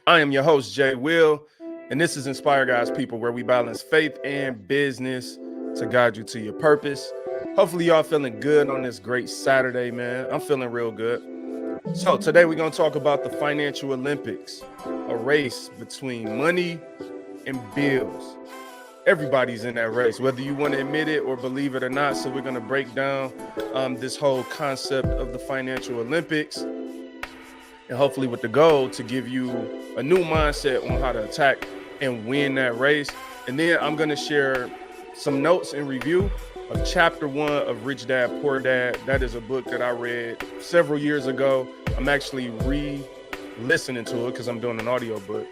I am your host, Jay Will, and this is Inspire Guys People, where we balance faith and business to guide you to your purpose. Hopefully, y'all feeling good on this great Saturday, man. I'm feeling real good. So, today we're going to talk about the Financial Olympics, a race between money and bills. Everybody's in that race, whether you want to admit it or believe it or not. So, we're going to break down this whole concept of the Financial Olympics, and hopefully with the goal to give you a new mindset on how to attack and win that race. And then I'm going to share some notes and review of chapter 1 of Rich Dad, Poor Dad. That is a book that I read several years ago. I'm actually re-listening to it because I'm doing an audio book.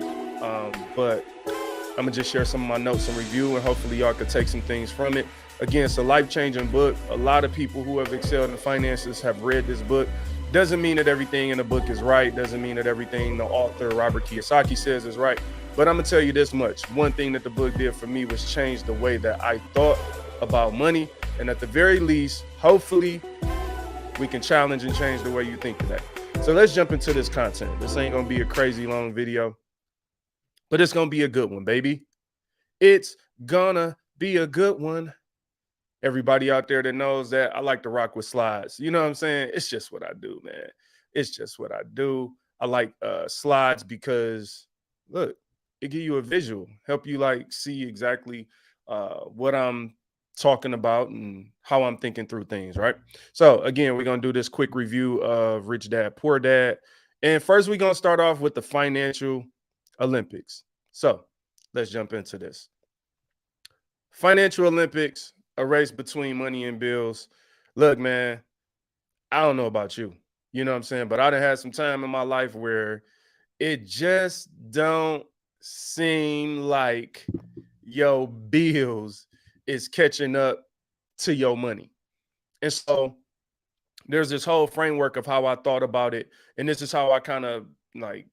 But I'm going to just share some of my notes and review, and hopefully y'all could take some things from it. Again, it's a life-changing book. A lot of people who have excelled in finances have read this book. Doesn't mean that everything in the book is right. Doesn't mean that everything the author, Robert Kiyosaki, says is right. But I'm going to tell you this much. One thing that the book did for me was change the way that I thought about money. And at the very least, hopefully, we can challenge and change the way you think today. So let's jump into this content. This ain't going to be a crazy long video, but it's going to be a good one, baby. It's gonna be a good one. Everybody out there that knows that I like to rock with slides. You know what I'm saying? It's just what I do, man. It's just what I do. I like slides because, look, it give you a visual, help you like see exactly what I'm talking about and how I'm thinking through things, right? So again, we're going to do this quick review of Rich Dad, Poor Dad. And first, we're going to start off with the Financial Olympics. So let's jump into this. Financial Olympics, a race between money and bills. Look, man, I don't know about you. You know what I'm saying? But I done had some time in my life where it just don't seem like your bills is catching up to your money. And so there's this whole framework of how I thought about it. And this is how I kind of like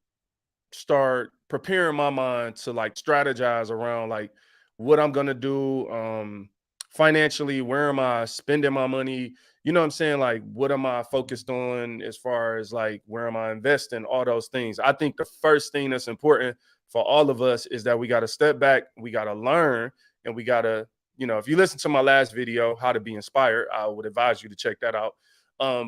start preparing my mind to like strategize around like what I'm gonna do financially, where am I spending my money? You know what I'm saying? Like, what am I focused on as far as like where am I investing, all those things. I think the first thing that's important for all of us is that we got to step back, we got to learn, and we got to, you know, if you listen to my last video, how to be inspired, I would advise you to check that out.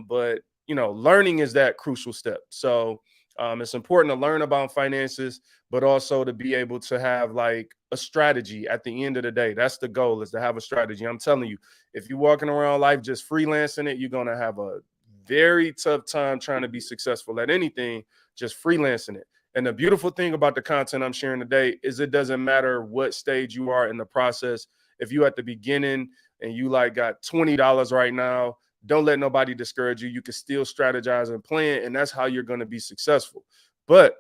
But you know, learning is that crucial step. So it's important to learn about finances, but also to be able to have like a strategy at the end of the day. That's the goal, is to have a strategy. I'm telling you, if you're walking around life just freelancing it, you're going to have a very tough time trying to be successful at anything, just freelancing it. And the beautiful thing about the content I'm sharing today is it doesn't matter what stage you are in the process. If you at the beginning and you like got $20 right now, don't let nobody discourage you. You can still strategize and plan, and that's how you're going to be successful. But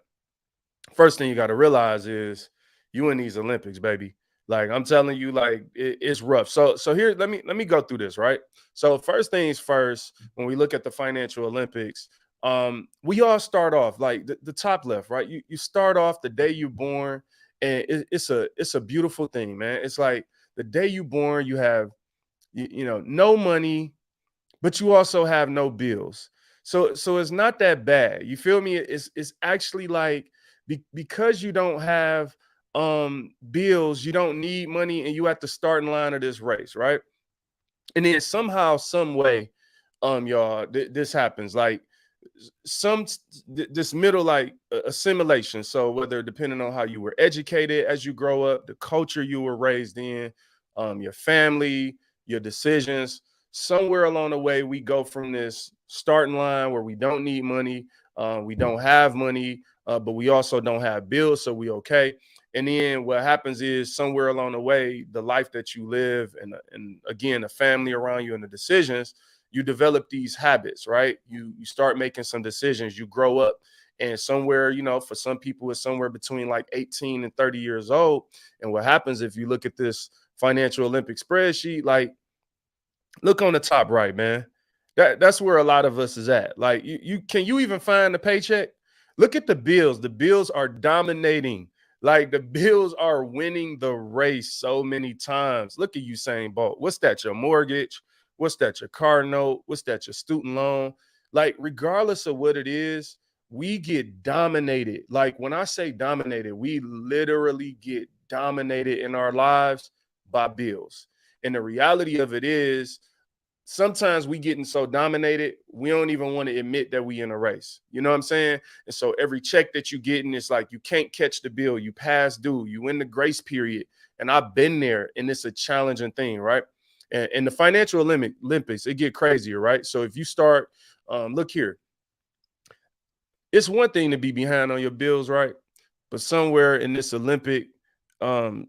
first thing you got to realize is you in these Olympics, baby. Like I'm telling you, like it's rough. So here, let me go through this, right? So first things first, when we look at the Financial Olympics, we all start off like the top left, right? You start off the day you're born, and it's a beautiful thing, man. It's like the day you born, you have you know no money, but you also have no bills. So it's not that bad. You feel me? It's actually like because you don't have bills, you don't need money, and you at the starting line of this race, right? And then somehow, some way, y'all, this happens. Like some this middle like assimilation. So whether depending on how you were educated as you grow up, the culture you were raised in, your family, your decisions, somewhere along the way we go from this starting line where we don't need money, we don't have money, but we also don't have bills, so we okay. And then what happens is somewhere along the way, the life that you live and again the family around you and the decisions, you develop these habits, right? You start making some decisions, you grow up. And somewhere, you know, for some people, it's somewhere between like 18 and 30 years old. And what happens if you look at this Financial Olympic spreadsheet, like look on the top right, man. That's where a lot of us is at. Like you can you even find the paycheck? Look at the bills. The bills are dominating. Like the bills are winning the race so many times. Look at Usain Bolt. What's that? Your mortgage? What's that? Your car note? What's that? Your student loan? Like regardless of what it is, we get dominated. Like when I say dominated, we literally get dominated in our lives by bills. And the reality of it is, sometimes we getting so dominated, we don't even want to admit that we in a race. You know what I'm saying? And so every check that you getting, it's like you can't catch the bill, you pass due, you in the grace period. And I've been there, and it's a challenging thing, right? And the financial Olympics, it get crazier, right? So if you start, look here, it's one thing to be behind on your bills, right? But somewhere in this Olympic, um,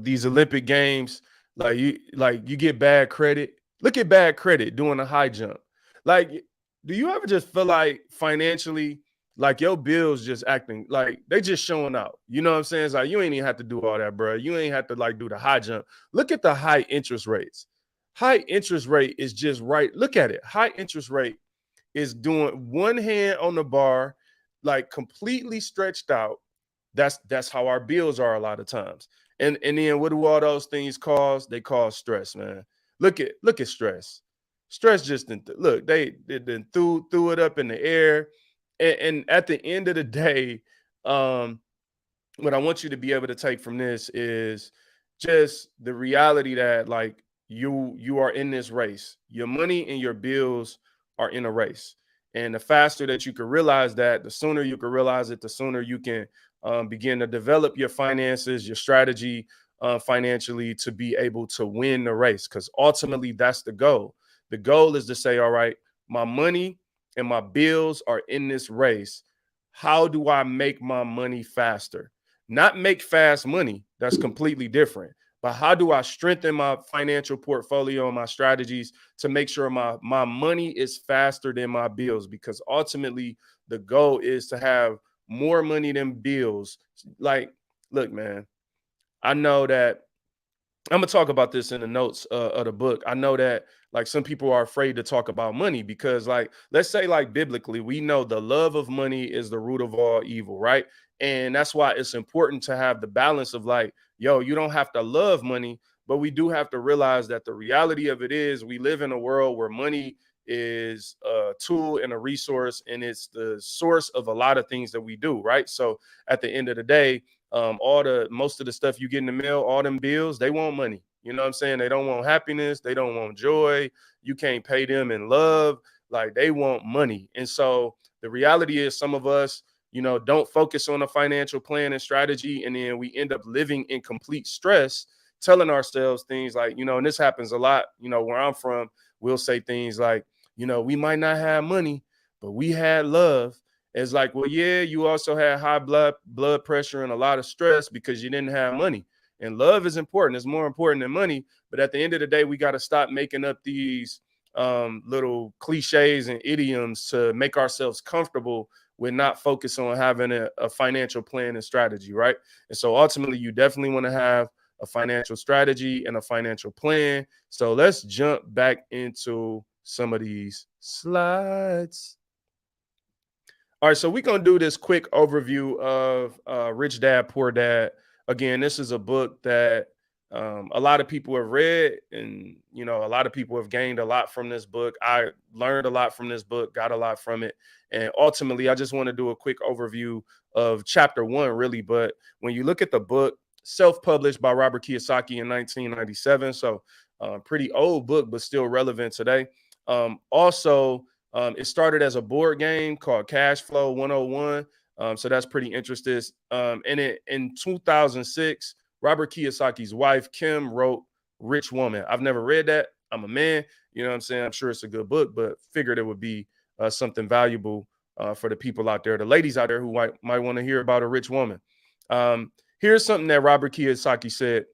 these Olympic games, like you get bad credit. Look at bad credit doing a high jump. Like, do you ever just feel like financially, like your bills just acting like they just showing out? You know what I'm saying? It's like you ain't even have to do all that, bro. You ain't have to like do the high jump. Look at the high interest rates. High interest rate is just right. Look at it. High interest rate is doing one hand on the bar, like completely stretched out. That's how our bills are a lot of times. And then what do all those things cause? They cause stress, man. Look at stress. Stress just didn't look, they then threw it up in the air. And at the end of the day, um, what I want you to be able to take from this is just the reality that like you are in this race. Your money and your bills are in a race. And the faster that you can realize that, the sooner you can realize it, the sooner you can begin to develop your finances, your strategy financially to be able to win the race. Because ultimately, that's the goal. The goal is to say, all right, my money and my bills are in this race. How do I make my money faster? Not make fast money. That's completely different. But how do I strengthen my financial portfolio and my strategies to make sure my money is faster than my bills? Because ultimately, the goal is to have more money than bills. Like, look, man, I know that I'm gonna talk about this in the notes of the book. I know that like some people are afraid to talk about money because, like, let's say, like biblically, we know the love of money is the root of all evil, right? And that's why it's important to have the balance of like, yo, you don't have to love money, but we do have to realize that the reality of it is we live in a world where money is a tool and a resource, and it's the source of a lot of things that we do, right? So at the end of the day, all the most of the stuff you get in the mail, all them bills, they want money. You know what I'm saying? They don't want happiness, they don't want joy. You can't pay them in love. Like they want money. And so the reality is some of us, don't focus on a financial plan and strategy, and then we end up living in complete stress, telling ourselves things like, and this happens a lot, where I'm from, we'll say things like, we might not have money, but we had love. It's like, well, yeah, you also had high blood pressure and a lot of stress because you didn't have money. And love is important. It's more important than money. But at the end of the day, we got to stop making up these little cliches and idioms to make ourselves comfortable with not focus on having a financial plan and strategy, right? And so ultimately, you definitely want to have a financial strategy and a financial plan. So let's jump back into some of these slides. All right, so we're gonna do this quick overview of Rich Dad Poor Dad. Again, this is a book that a lot of people have read, and a lot of people have gained a lot from this book. I learned a lot from this book, got a lot from it, and ultimately, I just want to do a quick overview of chapter one, really. But when you look at the book, self-published by Robert Kiyosaki in 1997, so pretty old book, but still relevant today. Also it started as a board game called Cash Flow 101. So that's pretty interesting. In 2006, Robert Kiyosaki's wife, Kim, wrote Rich Woman. I've never read that. I'm a man. You know what I'm saying? I'm sure it's a good book, but figured it would be something valuable for the people out there, the ladies out there who might want to hear about a rich woman. Here's something that Robert Kiyosaki said.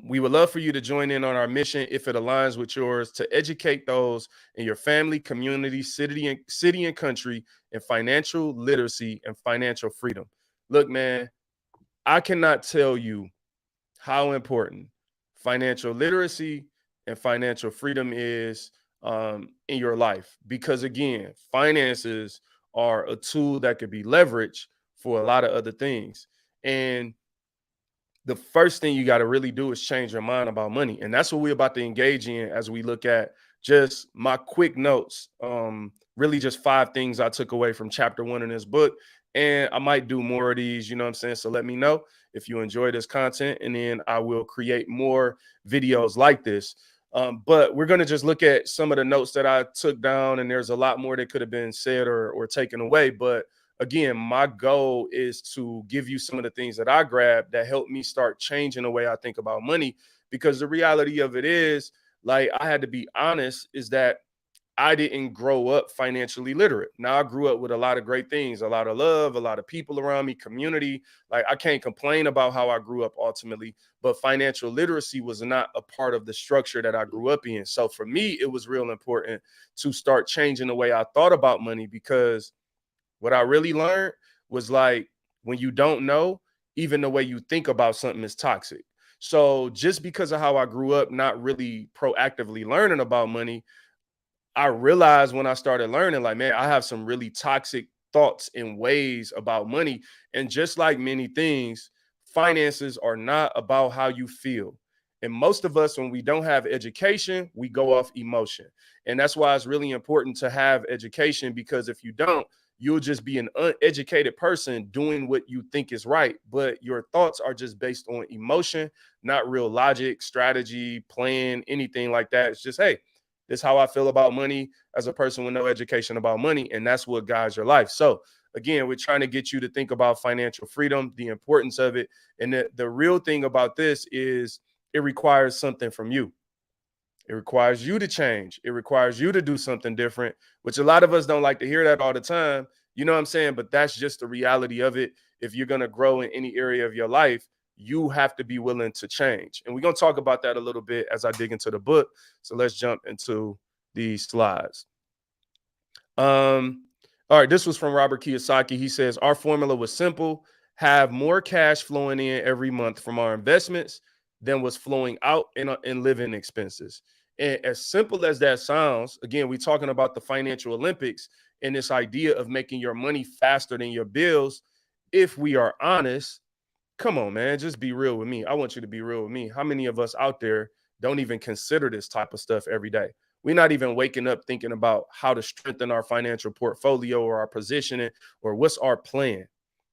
We would love for you to join in on our mission if it aligns with yours to educate those in your family, community, city and country in financial literacy and financial freedom. Look, man, I cannot tell you how important financial literacy and financial freedom is in your life, because again, finances are a tool that could be leveraged for a lot of other things. And the first thing you got to really do is change your mind about money. And that's what we're about to engage in as we look at just my quick notes really just 5 things I took away from chapter 1 in this book. And I might do more of these, you know what I'm saying? So let me know if you enjoy this content, and then I will create more videos like this. But we're going to just look at some of the notes that I took down, and there's a lot more that could have been said or taken away. But again, my goal is to give you some of the things that I grabbed that helped me start changing the way I think about money. Because the reality of it is, like, I had to be honest, is that I didn't grow up financially literate. Now I grew up with a lot of great things, a lot of love, a lot of people around me, community. Like, I can't complain about how I grew up ultimately, but financial literacy was not a part of the structure that I grew up in. So for me, it was real important to start changing the way I thought about money, because what I really learned was, like, when you don't know, even the way you think about something is toxic. So just because of how I grew up, not really proactively learning about money, I realized when I started learning, like, man, I have some really toxic thoughts and ways about money. And just like many things, finances are not about how you feel. And most of us, when we don't have education, we go off emotion. And that's why it's really important to have education, because if you don't, you'll just be an uneducated person doing what you think is right. But your thoughts are just based on emotion, not real logic, strategy, plan, anything like that. It's just, hey, this is how I feel about money as a person with no education about money. And that's what guides your life. So again, we're trying to get you to think about financial freedom, the importance of it. And the real thing about this is it requires something from you. It requires you to change. It requires you to do something different, which a lot of us don't like to hear that all the time. You know what I'm saying? But that's just the reality of it. If you're going to grow in any area of your life, you have to be willing to change. And we're going to talk about that a little bit as I dig into the book. So let's jump into these slides. All right, this was from Robert Kiyosaki. He says, our formula was simple: have more cash flowing in every month from our investments than was flowing out in living expenses. And as simple as that sounds, again, we're talking about the financial Olympics and this idea of making your money faster than your bills. If we are honest, come on, man, just be real with me. I want you to be real with me. How many of us out there don't even consider this type of stuff every day? We're not even waking up thinking about how to strengthen our financial portfolio or our positioning or what's our plan.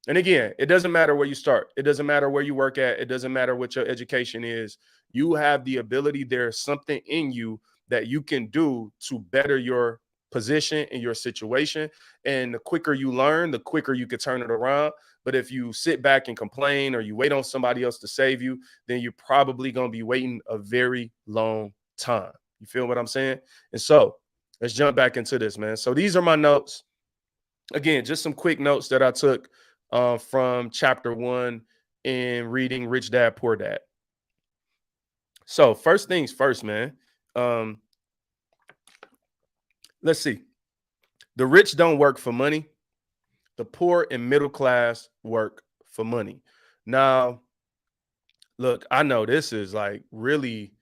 And again, it doesn't matter where you start. It doesn't matter where you work at. It doesn't matter what your education is. You have the ability. There's something in you that you can do to better your position and your situation. And the quicker you learn, the quicker you can turn it around. But if you sit back and complain or you wait on somebody else to save you, then you're probably going to be waiting a very long time. You feel what I'm saying? And so let's jump back into this, man. So these are my notes. Again, just some quick notes that I took from chapter 1 in reading Rich Dad, Poor Dad. So first things first, man. Let's see. The rich don't work for money. The poor and middle class work for money. Now, look, I know this is like really,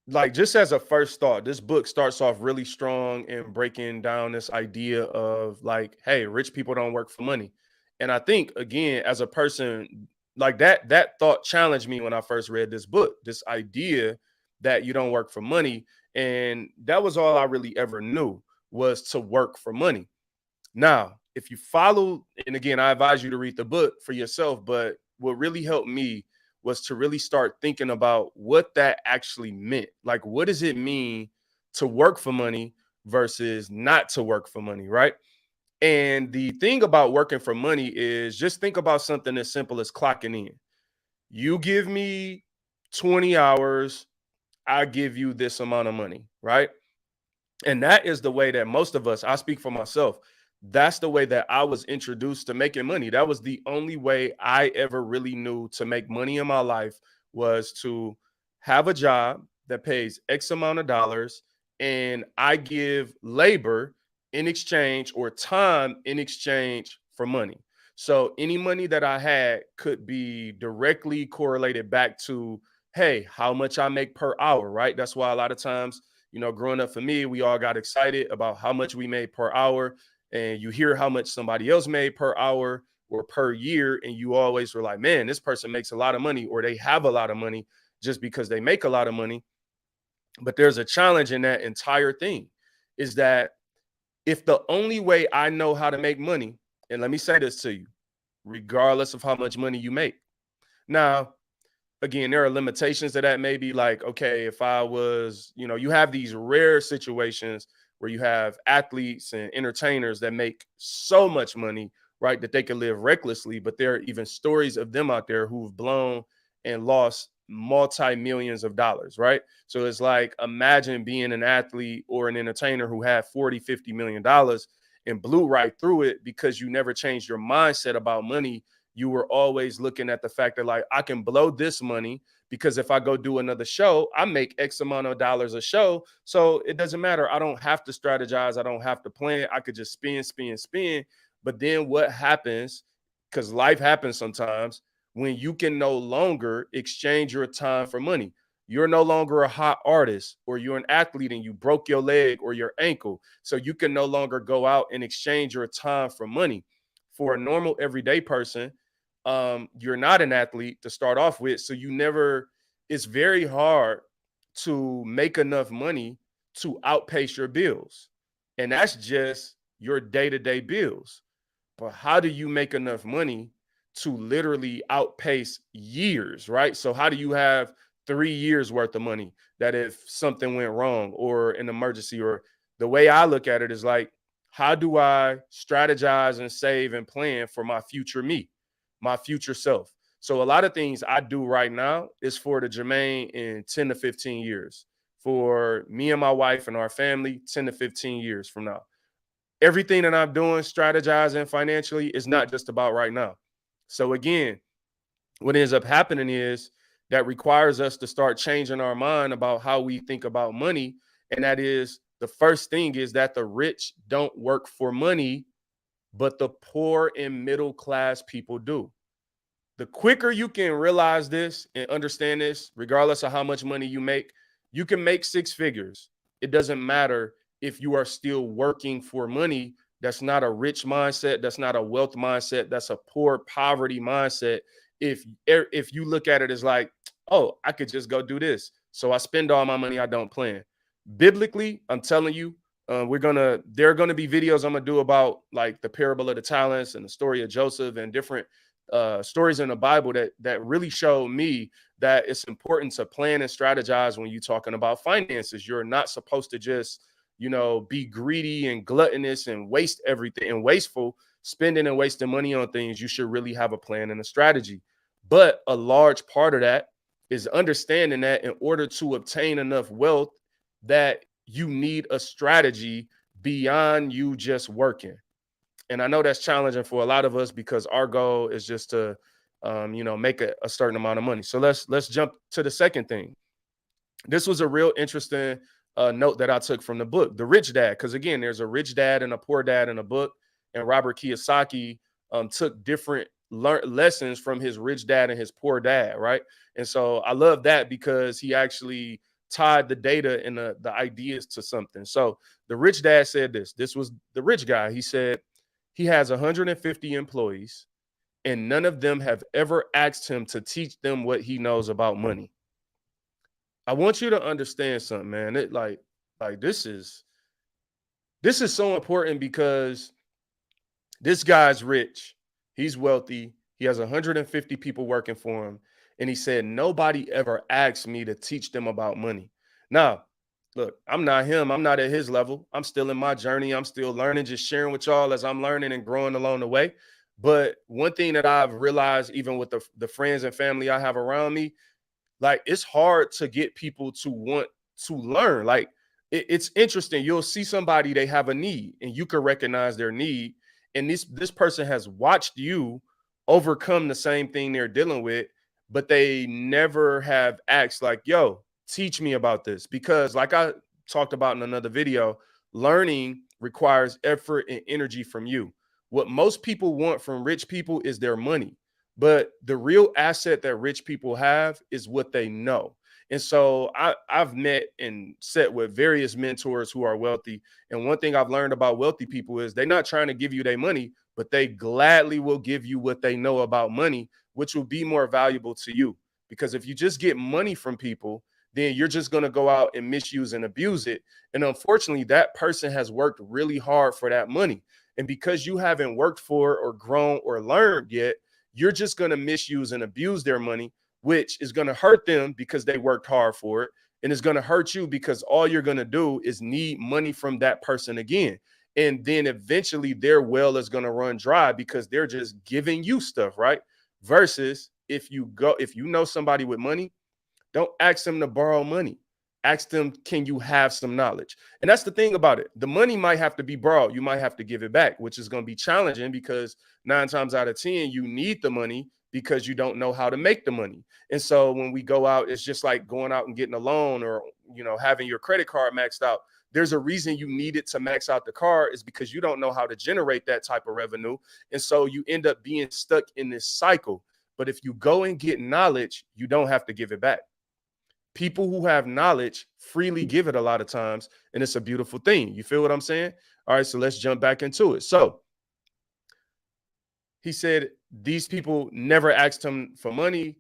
like, just as a first thought, this book starts off really strong and breaking down this idea of, like, hey, rich people don't work for money. And I think, again, as a person, like, that thought challenged me when I first read this book, this idea that you don't work for money. And that was all I really ever knew, was to work for money. Now, if you follow, and again, I advise you to read the book for yourself, but what really helped me was to really start thinking about what that actually meant. Like, what does it mean to work for money versus not to work for money, right? And the thing about working for money is, just think about something as simple as clocking in. You give me 20 hours, I give you this amount of money, right? And that is the way that most of us, I speak for myself, that's the way that I was introduced to making money. That was the only way I ever really knew to make money in my life, was to have a job that pays X amount of dollars, and I give labor in exchange, or time in exchange, for money. So any money that I had could be directly correlated back to, hey, how much I make per hour, right? That's why a lot of times, growing up for me, we all got excited about how much we made per hour. And you hear how much somebody else made per hour or per year, and you always were like, man, this person makes a lot of money, or they have a lot of money just because they make a lot of money. But there's a challenge in that entire thing, is that If the only way I know how to make money, and let me say this to you, regardless of how much money you make. Now, again, there are limitations to that. Maybe like, okay, if I was, you have these rare situations where you have athletes and entertainers that make so much money, right, that they can live recklessly. But there are even stories of them out there who've blown and lost multi-millions of dollars, right? So it's like, imagine being an athlete or an entertainer who had 40, $50 million and blew right through it because you never changed your mindset about money. You were always looking at the fact that, like, I can blow this money because if I go do another show, I make X amount of dollars a show. So it doesn't matter. I don't have to strategize. I don't have to plan. I could just spin, spin, spin. But then what happens, because life happens sometimes, when you can no longer exchange your time for money. You're no longer a hot artist, or you're an athlete and you broke your leg or your ankle. So you can no longer go out and exchange your time for money. For a normal everyday person, you're not an athlete to start off with. So it's very hard to make enough money to outpace your bills. And that's just your day-to-day bills. But how do you make enough money to literally outpace years, right? So how do you have 3 years worth of money that if something went wrong or an emergency, or the way I look at it is like, how do I strategize and save and plan for my future me, my future self? So a lot of things I do right now is for the Jermaine in 10 to 15 years, for me and my wife and our family, 10 to 15 years from now. Everything that I'm doing, strategizing financially, is not just about right now. So again, what ends up happening is that requires us to start changing our mind about how we think about money. And that is, the first thing is that the rich don't work for money, but the poor and middle class people do. The quicker you can realize this and understand this, regardless of how much money you can make six figures. It doesn't matter if you are still working for money. That's not a rich mindset. That's not a wealth mindset. That's a poor poverty mindset. If you look at it as like, oh, I could just go do this, so I spend all my money, I don't plan. Biblically, I'm telling you, there are gonna be videos I'm gonna do about like the parable of the talents and the story of Joseph and different stories in the Bible that really show me that it's important to plan and strategize when you're talking about finances. You're not supposed to just, be greedy and gluttonous and waste everything and wasteful, spending and wasting money on things. You should really have a plan and a strategy. But a large part of that is understanding that in order to obtain enough wealth, that you need a strategy beyond you just working. And I know that's challenging for a lot of us because our goal is just to, make a certain amount of money. So let's jump to the second thing. This was a real interesting note that I took from the book, The Rich Dad, because again, there's a rich dad and a poor dad in a book, and Robert Kiyosaki took different lessons from his rich dad and his poor dad, right? And so I love that because he actually tied the data and the ideas to something. So the rich dad said this. This was the rich guy. He said he has 150 employees, and none of them have ever asked him to teach them what he knows about money. I want you to understand something, man. This is so important because this guy's rich. He's wealthy. He has 150 people working for him. And he said, nobody ever asked me to teach them about money. Now, look, I'm not him. I'm not at his level. I'm still in my journey. I'm still learning, just sharing with y'all as I'm learning and growing along the way. But one thing that I've realized, even with the friends and family I have around me, like, it's hard to get people to want to learn. Like, it's interesting. You'll see somebody, they have a need, and you can recognize their need. And this person has watched you overcome the same thing they're dealing with, but they never have asked, like, yo, teach me about this. Because like I talked about in another video, learning requires effort and energy from you. What most people want from rich people is their money. But the real asset that rich people have is what they know. And so I've met and sat with various mentors who are wealthy. And one thing I've learned about wealthy people is they're not trying to give you their money, but they gladly will give you what they know about money, which will be more valuable to you. Because if you just get money from people, then you're just going to go out and misuse and abuse it. And unfortunately, that person has worked really hard for that money. And because you haven't worked for or grown or learned yet, you're just going to misuse and abuse their money, which is going to hurt them because they worked hard for it. And it's going to hurt you because all you're going to do is need money from that person again. And then eventually their well is going to run dry because they're just giving you stuff, right? Versus if you know somebody with money, don't ask them to borrow money. Ask them, can you have some knowledge? And that's the thing about it. The money might have to be borrowed. You might have to give it back, which is going to be challenging because 9 times out of 10, you need the money because you don't know how to make the money. And so when we go out, it's just like going out and getting a loan or, having your credit card maxed out. There's a reason you need it to max out the card is because you don't know how to generate that type of revenue. And so you end up being stuck in this cycle. But if you go and get knowledge, you don't have to give it back. People who have knowledge freely give it a lot of times, and it's a beautiful thing. You feel what I'm saying? All right, so let's jump back into it. So he said these people never asked him for money,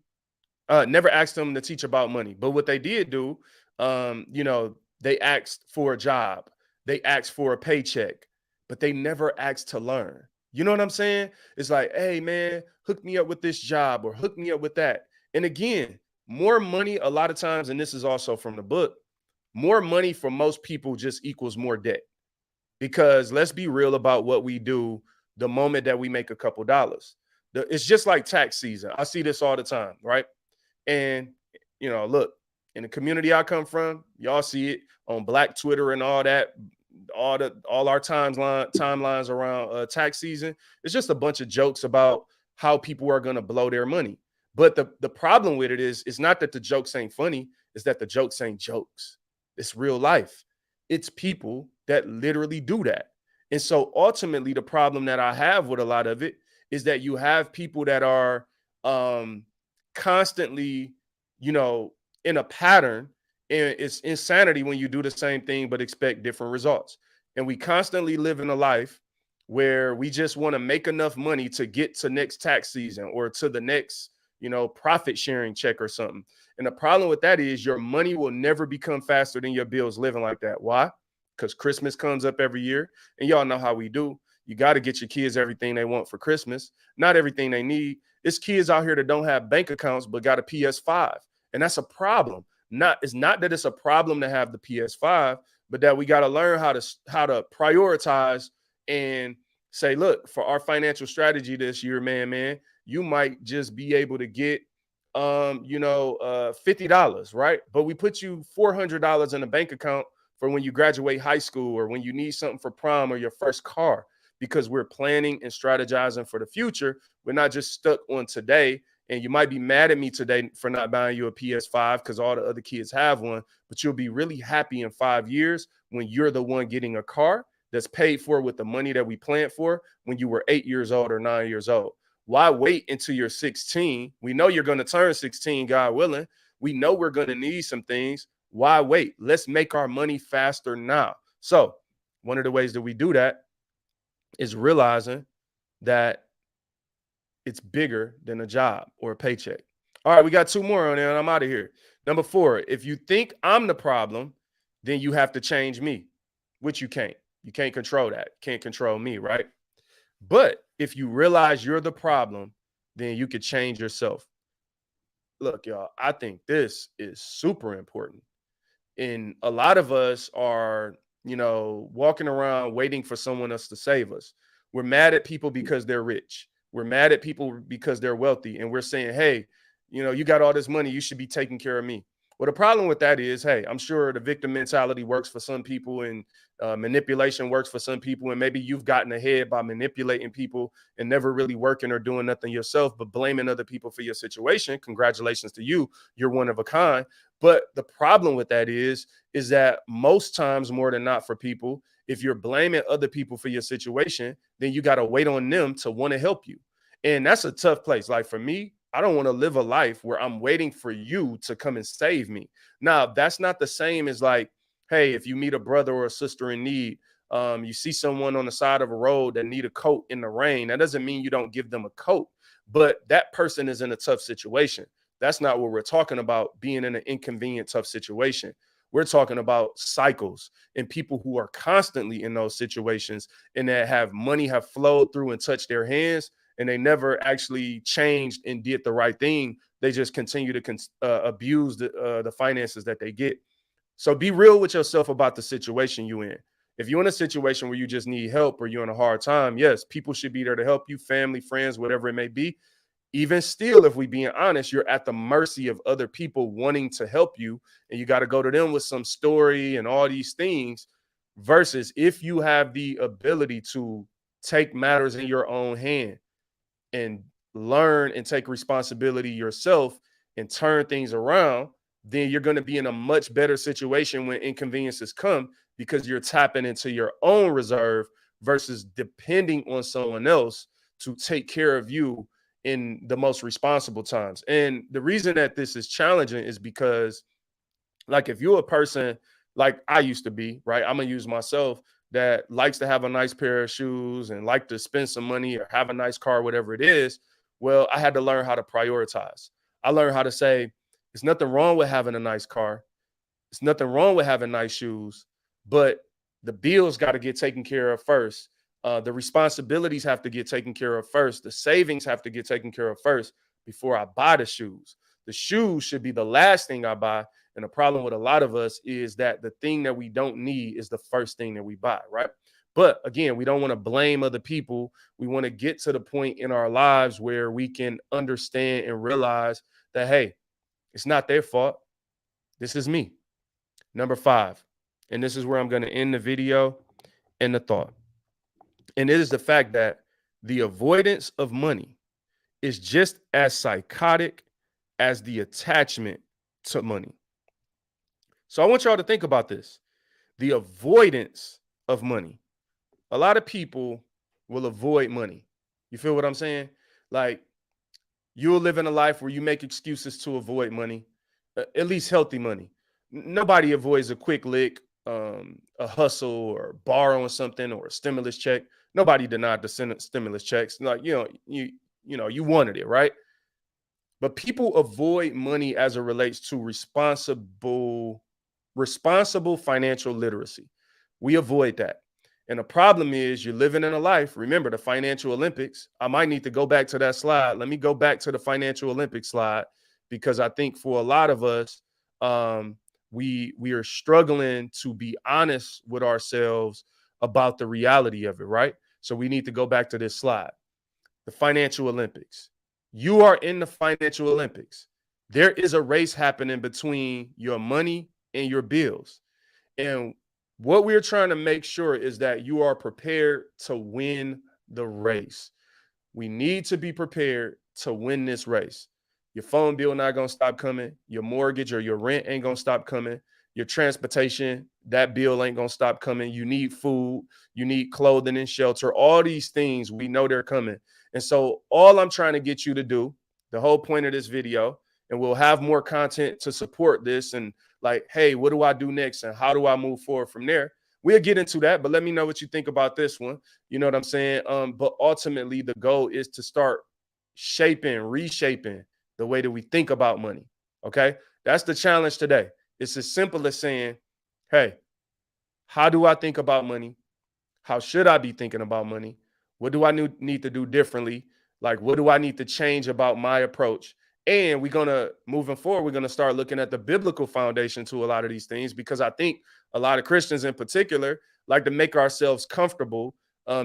never asked him to teach about money. But what they did do, they asked for a job, they asked for a paycheck, but they never asked to learn. You know what I'm saying? It's like, hey, man, hook me up with this job or hook me up with that. And again, more money a lot of times, and this is also from the book, more money for most people just equals more debt. Because let's be real about what we do the moment that we make a couple dollars. It's just like tax season. I see this all the time, right? And, look, in the community I come from, y'all see it on Black Twitter and all that, all our timelines around tax season. It's just a bunch of jokes about how people are going to blow their money. But the problem with it is, it's not that the jokes ain't funny, it's that the jokes ain't jokes. It's real life. It's people that literally do that. And so ultimately, the problem that I have with a lot of it is that you have people that are constantly, in a pattern. And it's insanity when you do the same thing but expect different results. And we constantly live in a life where we just want to make enough money to get to next tax season or to the next profit sharing check or something. And the problem with that is your money will never become faster than your bills living like that. Why? Because Christmas comes up every year, and y'all know how we do. You got to get your kids everything they want for Christmas, not everything they need. It's kids out here that don't have bank accounts but got a PS5, and that's a problem. It's not that it's a problem to have the PS5, but that we got to learn how to prioritize and say, look, for our financial strategy this year, man, you might just be able to get $50, right? But we put you $400 in a bank account for when you graduate high school or when you need something for prom or your first car, because we're planning and strategizing for the future. We're not just stuck on today. And you might be mad at me today for not buying you a PS5 because all the other kids have one, but you'll be really happy in 5 years when you're the one getting a car that's paid for with the money that we planned for when you were 8 years old or 9 years old. Why wait until you're 16? We know you're going to turn 16, God willing. We know we're going to need some things. Why wait? Let's make our money faster now. So one of the ways that we do that is realizing that it's bigger than a job or a paycheck. All right, we got 2 more on there and I'm out of here. Number 4, if you think I'm the problem, then you have to change me, which you can't. You can't control that. Can't control me, right? But if you realize you're the problem, then you could change yourself. Look, y'all, I think this is super important. And a lot of us are, walking around waiting for someone else to save us. We're mad at people because they're rich. We're mad at people because they're wealthy. And we're saying, hey, you got all this money, you should be taking care of me. Well, the problem with that is, hey, I'm sure the victim mentality works for some people and manipulation works for some people. And maybe you've gotten ahead by manipulating people and never really working or doing nothing yourself, but blaming other people for your situation. Congratulations to you. You're one of a kind. But the problem with that is that most times, more than not, for people, if you're blaming other people for your situation, then you got to wait on them to want to help you. And that's a tough place. Like for me, I don't want to live a life where I'm waiting for you to come and save me. Now, that's not the same as like, hey, if you meet a brother or a sister in need, you see someone on the side of a road that need a coat in the rain. That doesn't mean you don't give them a coat, but that person is in a tough situation. That's not what we're talking about, being in an inconvenient, tough situation. We're talking about cycles and people who are constantly in those situations and that have money have flowed through and touched their hands, and they never actually changed and did the right thing. They just continue to abuse the finances that they get. So be real with yourself about the situation you're in. If you're in a situation where you just need help or you're in a hard time, yes, people should be there to help you, family, friends, whatever it may be. Even still, if we being honest, you're at the mercy of other people wanting to help you, and you got to go to them with some story and all these things. Versus if you have the ability to take matters in your own hand and learn and take responsibility yourself and turn things around, then you're going to be in a much better situation when inconveniences come, because you're tapping into your own reserve versus depending on someone else to take care of you in the most responsible times. And the reason that this is challenging is because, like, if you're a person like I used to be, right? I'm gonna use myself, that likes to have a nice pair of shoes and like to spend some money or have a nice car, whatever it is. Well, I had to learn how to prioritize. I learned how to say, there's nothing wrong with having a nice car. There's nothing wrong with having nice shoes, but the bills got to get taken care of first. The responsibilities have to get taken care of first. The savings have to get taken care of first before I buy the shoes. The shoes should be the last thing I buy. And the problem with a lot of us is that the thing that we don't need is the first thing that we buy, right? But again, we don't want to blame other people. We want to get to the point in our lives where we can understand and realize that, hey, it's not their fault. This is me. Number 5, and this is where I'm going to end the video and the thought. And it is the fact that the avoidance of money is just as psychotic as the attachment to money. So I want y'all to think about this. The avoidance of money. A lot of people will avoid money. You feel what I'm saying? Like, you'll live in a life where you make excuses to avoid money, at least healthy money. Nobody avoids a quick lick, a hustle, or borrowing something, or a stimulus check. Nobody denied the stimulus checks. Like, you wanted it, right? But people avoid money as it relates to responsible financial literacy. We avoid that. And the problem is, you're living in a life. Remember the financial Olympics. I might need to go back to that slide. Let me go back to the financial Olympics slide, because I think for a lot of us, we are struggling to be honest with ourselves about the reality of it, right? So we need to go back to this slide. The financial Olympics. You are in the financial Olympics. There is a race happening between your money and your bills. And what we're trying to make sure is that you are prepared to win the race. We need to be prepared to win this race. Your phone bill not going to stop coming. Your mortgage or your rent ain't going to stop coming. Your transportation, that bill ain't going to stop coming. You need food. You need clothing and shelter. All these things, we know they're coming. And so all I'm trying to get you to do, the whole point of this video, and we'll have more content to support this, and like, hey, what do I do next and how do I move forward from there? We'll get into that, but let me know what you think about this one. You know what I'm saying? But ultimately, the goal is to start reshaping the way that we think about money. Okay? That's the challenge today. It's as simple as saying, hey, how do I think about money? How should I be thinking about money? What do I need to do differently? Like, what do I need to change about my approach? And moving forward, we're going to start looking at the biblical foundation to a lot of these things, because I think a lot of Christians in particular like to make ourselves comfortable,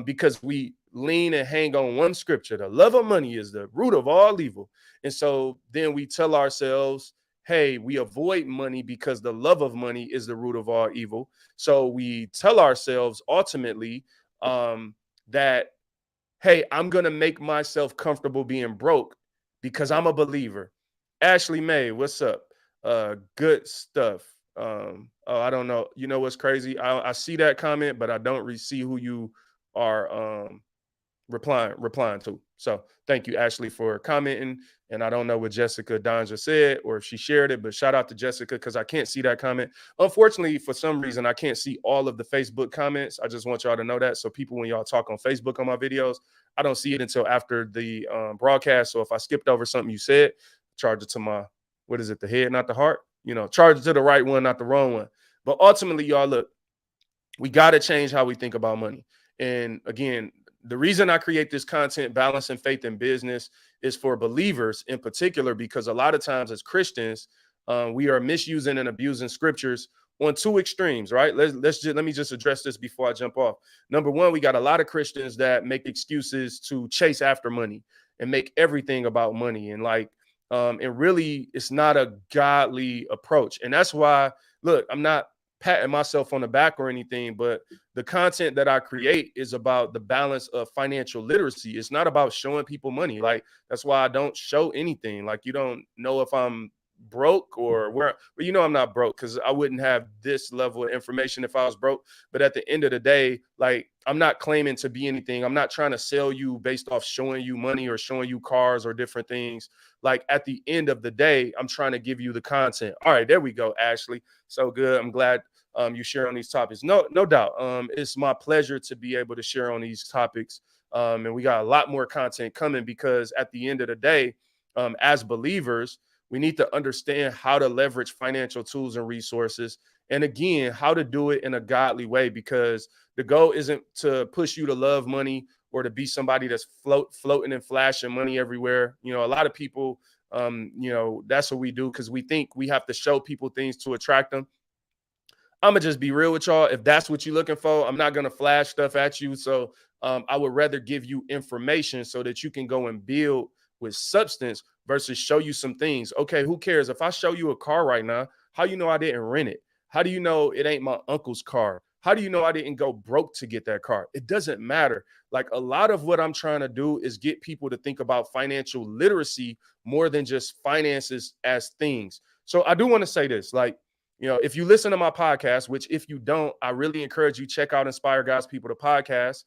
because we lean and hang on one scripture. The love of money is the root of all evil. And so then we tell ourselves, hey, we avoid money because the love of money is the root of all evil. So we tell ourselves ultimately that, hey, I'm going to make myself comfortable being broke because I'm a believer. Ashley May, what's up? Good stuff. I don't know. You know what's crazy? I see that comment, but I don't see who you are replying to. So thank you, Ashley, for commenting. And I don't know what Jessica Donja said or if she shared it, but shout out to Jessica, because I can't see that comment. Unfortunately, for some reason, I can't see all of the Facebook comments. I just want y'all to know that. So people, when y'all talk on Facebook on my videos, I don't see it until after the broadcast. So if I skipped over something you said, charge it to my, what is it, the head, not the heart? Charge it to the right one, not the wrong one. But ultimately, y'all, look, we got to change how we think about money. And again, the reason I create this content, Balancing Faith and Business, is for believers in particular, because a lot of times as Christians, we are misusing and abusing scriptures on two extremes, right? Let me just address this before I jump off. Number one, we got a lot of Christians that make excuses to chase after money and make everything about money. And and really, it's not a godly approach. And that's why, look, I'm not patting myself on the back or anything, but the content that I create is about the balance of financial literacy. It's not about showing people money. Like, that's why I don't show anything. Like, you don't know if I'm broke or where, but I'm not broke, because I wouldn't have this level of information if I was broke. But at the end of the day, like, I'm not claiming to be anything. I'm not trying to sell you based off showing you money or showing you cars or different things. Like, at the end of the day, I'm trying to give you the content. All right, there we go, Ashley. So good. I'm glad you share on these topics. No doubt. It's my pleasure to be able to share on these topics. And we got a lot more content coming, because at the end of the day, as believers, we need to understand how to leverage financial tools and resources. And again, how to do it in a godly way, because the goal isn't to push you to love money or to be somebody that's floating and flashing money everywhere. A lot of people, that's what we do, because we think we have to show people things to attract them. I'm gonna just be real with y'all. If that's what you're looking for, I'm not gonna flash stuff at you. So I would rather give you information so that you can go and build with substance versus show you some things. Okay, who cares? If I show you a car right now, how you know I didn't rent it? How do you know it ain't my uncle's car? How do you know I didn't go broke to get that car? It doesn't matter. Like, a lot of what I'm trying to do is get people to think about financial literacy more than just finances as things. So I do want to say this, like, if you listen to my podcast, which if you don't, I really encourage you, check out Inspire God's People, the podcast.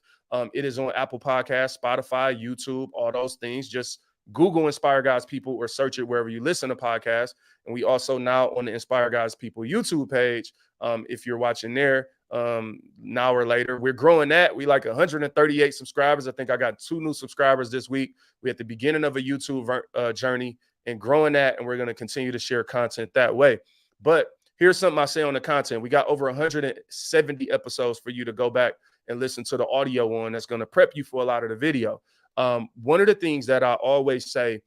It is on Apple Podcasts, Spotify, YouTube, all those things. Just Google Inspire God's People or search it wherever you listen to podcasts. And we also now on the Inspire God's People YouTube page. If you're watching there, now or later, we're growing that. We like 138 subscribers. I think I got 2 new subscribers this week. We're at the beginning of a YouTube journey and growing that. And we're going to continue to share content that way. But here's something I say on the content. We got over 170 episodes for you to go back and listen to the audio on. That's going to prep you for a lot of the video. One of the things that I always say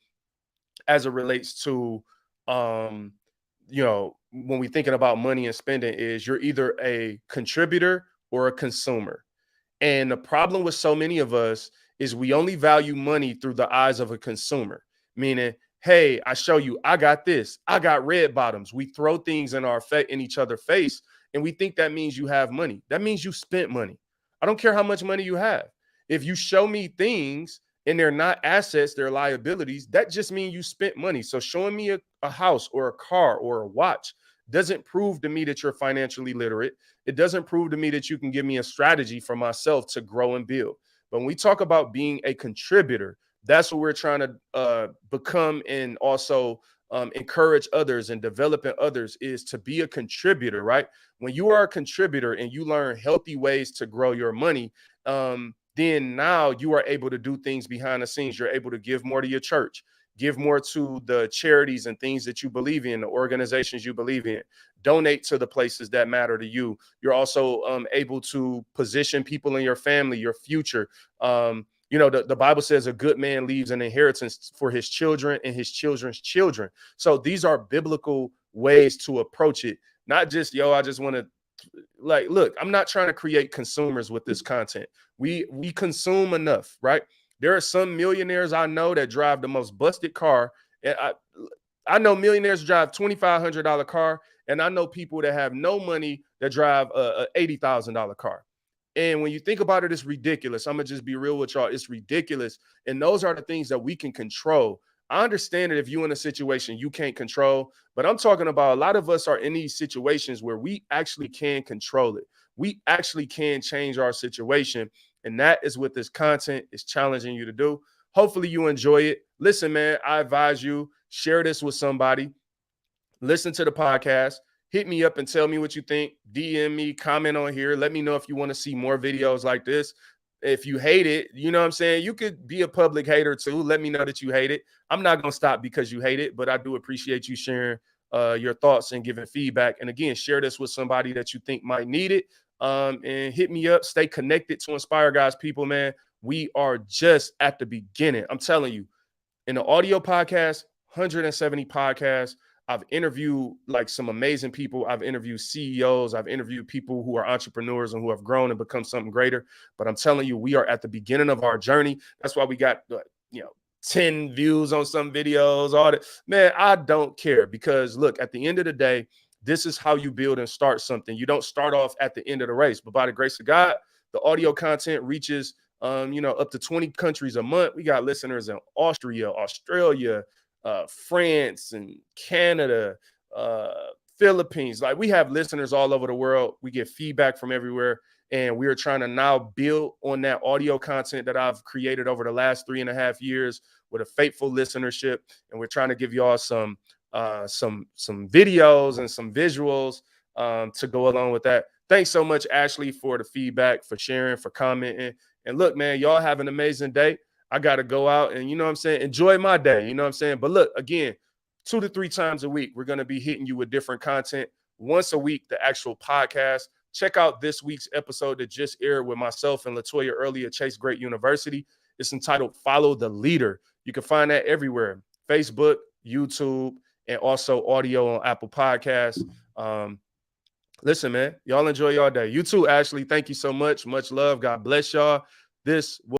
as it relates to, when we're thinking about money and spending, is you're either a contributor or a consumer. And the problem with so many of us is we only value money through the eyes of a consumer, meaning, hey, I show you, I got this, I got red bottoms. We throw things in each other's face, and we think that means you have money. That means you spent money. I don't care how much money you have. If you show me things and they're not assets, they're liabilities, that just means you spent money. So showing me a house or a car or a watch doesn't prove to me that you're financially literate. It doesn't prove to me that you can give me a strategy for myself to grow and build. But when we talk about being a contributor, that's what we're trying to become, and also encourage others and developing others, is to be a contributor, right? When you are a contributor and you learn healthy ways to grow your money, then now you are able to do things behind the scenes. You're able to give more to your church, give more to the charities and things that you believe in, the organizations you believe in, donate to the places that matter to you. You're also able to position people in your family, your future. The Bible says a good man leaves an inheritance for his children and his children's children. So these are biblical ways to approach it. Not just, I just want to, look, I'm not trying to create consumers with this content. We consume enough, right? There are some millionaires I know that drive the most busted car. And I know millionaires drive $2,500 car. And I know people that have no money that drive a $80,000 car. And when you think about it, it's ridiculous. I'm going to just be real with y'all. It's ridiculous. And those are the things that we can control. I understand that if you're in a situation you can't control, but I'm talking about a lot of us are in these situations where we actually can control it. We actually can change our situation. And that is what this content is challenging you to do. Hopefully you enjoy it. Listen, man, I advise you, share this with somebody. Listen to the podcast. Hit me up and tell me what you think. DM me, comment on here. Let me know if you want to see more videos like this. If you hate it, you know what I'm saying? You could be a public hater too. Let me know that you hate it. I'm not going to stop because you hate it, but I do appreciate you sharing your thoughts and giving feedback. And again, share this with somebody that you think might need it. And hit me up. Stay connected to Inspire Guys people, man. We are just at the beginning. I'm telling you, in the audio podcast, 170 podcasts. I've interviewed like some amazing people. I've interviewed CEOs. I've interviewed people who are entrepreneurs and who have grown and become something greater. But I'm telling you, we are at the beginning of our journey. That's why we got, 10 views on some videos, all that. Man, I don't care because look, at the end of the day, this is how you build and start something. You don't start off at the end of the race, but by the grace of God, the audio content reaches up to 20 countries a month. We got listeners in Austria, Australia, France, and Canada, Philippines. Like we have listeners all over the world. We get feedback from everywhere. And we are trying to now build on that audio content that I've created over the last 3.5 years with a faithful listenership. And we're trying to give y'all some videos and some visuals to go along with that. Thanks so much, Ashley, for the feedback, for sharing, for commenting. And look, man, y'all have an amazing day. I got to go out and, you know what I'm saying, enjoy my day. You know what I'm saying? But look, again, 2 to 3 times a week, we're going to be hitting you with different content. Once a week, the actual podcast. Check out this week's episode that just aired with myself and Latoya early at Chase Great University. It's entitled Follow the Leader. You can find that everywhere, Facebook, YouTube, and also audio on Apple Podcasts. Listen, man, y'all enjoy y'all day. You too, Ashley. Thank you so much. Much love. God bless y'all. This will